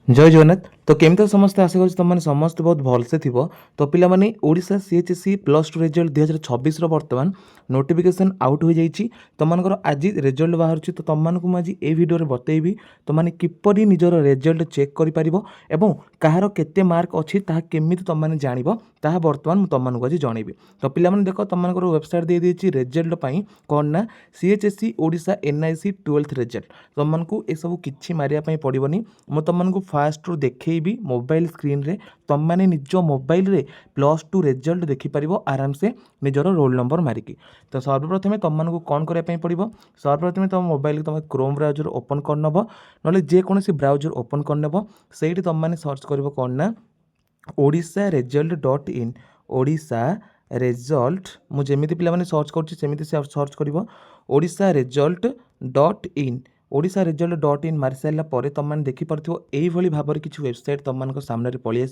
जय जगन्नाथ। तो केमी समस्त आशा कर तुम समस्त बहुत भलसे थी। तो पाने ओडिशा सीएचएससी प्लस टू रिजल्ट 2026 बर्तमान नोटिफिकेशन आउट हो जाइए। तुम आज रिजल्ट बाहर तो तुमको मुझे ये भिडियो बतईबी तुमने किपर निजर रिजल्ट चेक कर कहार केते मार्क अच्छी केमी तुमने जान ताहा बर्तमान तुमको आज जनइबी। तो पाने देख तुम वेबसाइट दे देती रिजल्ट कौन ना सीएचएससी ओडिशा एनआईसी 12th रिजल्ट तुमको ये सब किसी मारे पड़ोनी। मुझे तुमको फास्ट रू देखी मोबाइल स्क्रीन रे तुमने निज मोबाइल रे प्लस टू रिजल्ट देखिपर आराम से निजर रोल नंबर मारिकी। तो सर्वप्रथम तुमको कौन करने पड़ो सर्वप्रथम तुम मोबाइल तुम क्रोम ब्राउजर ओपन करनब ना जेकोसी ब्राउजर ओपन करनब से तुमने सर्च कर कौन ना Odisha result dot in Odisha result मुझे पे सर्च करमी सर्च कर Odisha result dot in Odisha result dot in मारी सारापर तुमने देखिपुर यही भाव में किसी वेबसाइट तुम सामने पलि आस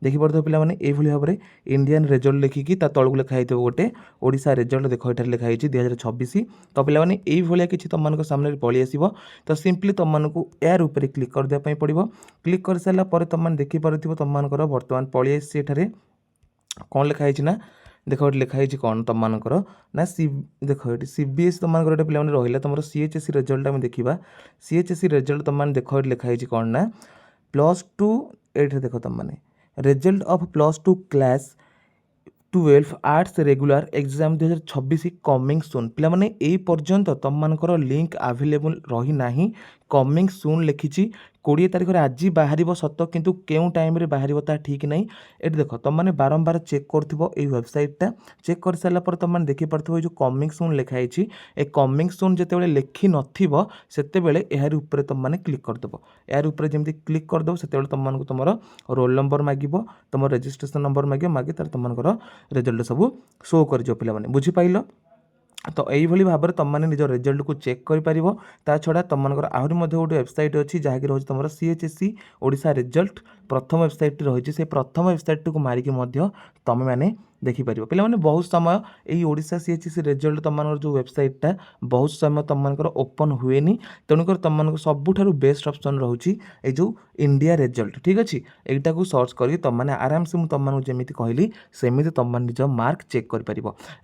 देखिपुर पे यही भाव में इंडियन रिजल्ट लिखिकी तलू लिखाई गोटे ओडिशा रिजल्ट देख ये लिखाई 2026। तो पे यही भाया किसी तुम सामने पलि आस तो सिंपली तुमको यार ऊपर क्लिक करदेप पड़ो। क्लिक कर सारापर तुमने देखिपुर तुमर बर्तमान पलि आसी कौन लिखाई ना देख ये लिखाई कौन तुमकर ना सी देख ये सीबीएस तुमको पे रहा तुम सीएचएससी रिजल्ट आम देखा सीएचएससी रिजल्ट तुमने देख ये लिखाई कौन ना प्लस टू ये देख तुमने result of plus two class 12 arts regular exam 2026 coming soon पे यही पर्यंत तुमर लिंक आवेलेबल रही ना कमिंग सुन लिखी 20 तारिख में आज बाहर सत किंतु केउ टाइम बाहर ता ठीक नहीं। ये देख तुमने बारंबार चेक कर वेबसाइटा चेक कर सारापर तुमने देखिपुर जो कमिंग सुन लिखाई ए कमिंग सुन जो लिखि नतबे यार ऊपर तुमने क्लिक करदेव यार ऊपर जमी क्लिक करदेव से तुमको तुम रोल नंबर मागिब तुम रजिस्ट्रेशन नंबर मागे तार तुमको रिजल्ट सब शो कर पे बुझीपाल। तो यही भाव में तुमने निज रिजल्ट को चेक कर छड़ा तुमको आहरी गोटे वेबसाइट अच्छी जहाँकि रोज तुम सीएचएससी ओडिशा रिजल्ट प्रथम वेबसाइट रही से प्रथम वेबसाइट को मारिकी तुम मैंने देखिपर पे बहुत समय यही ओडिशा सीएचएससी रिजल्ट तुम जो वेबसाइटा बहुत समय तुमको ओपन हुए तेणुक तुमको सबुठ बेस्ट ऑप्शन रोचे ये जो इंडिया रिजल्ट ठीक अच्छे यहीटा को सर्च करके तुमने आराम से तुमको जमी कहली सेमती तुम निज मार्क चेक कर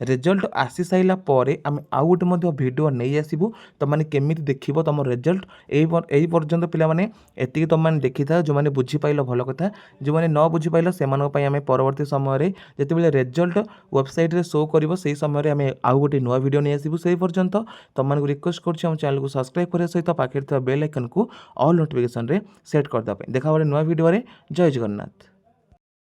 रिजल्ट आसी सारा पर आम आउ गोटे भिडियो नहीं आसबू तुमने केमी देख तुम रिजल्ट यही पर्यंत पे एति तुमने देखी था जो मैंने बुझीपाल भल कथा जो मैंने न बुझीपाल से आम परवर्ती समय जिते रिजल्ट वेबसाइट रे शो कर समय आम आउ गोटे नुआ भिडियो नहीं आसबू से पर्यंत तुमको रिक्वेस्ट कर चैनल को सब्सक्राइब करने सहित पाखे बेल आइकन को ऑल नोटिफिकेशन रे सेट करदे देखा नुआ भिडियो जय जगन्नाथ।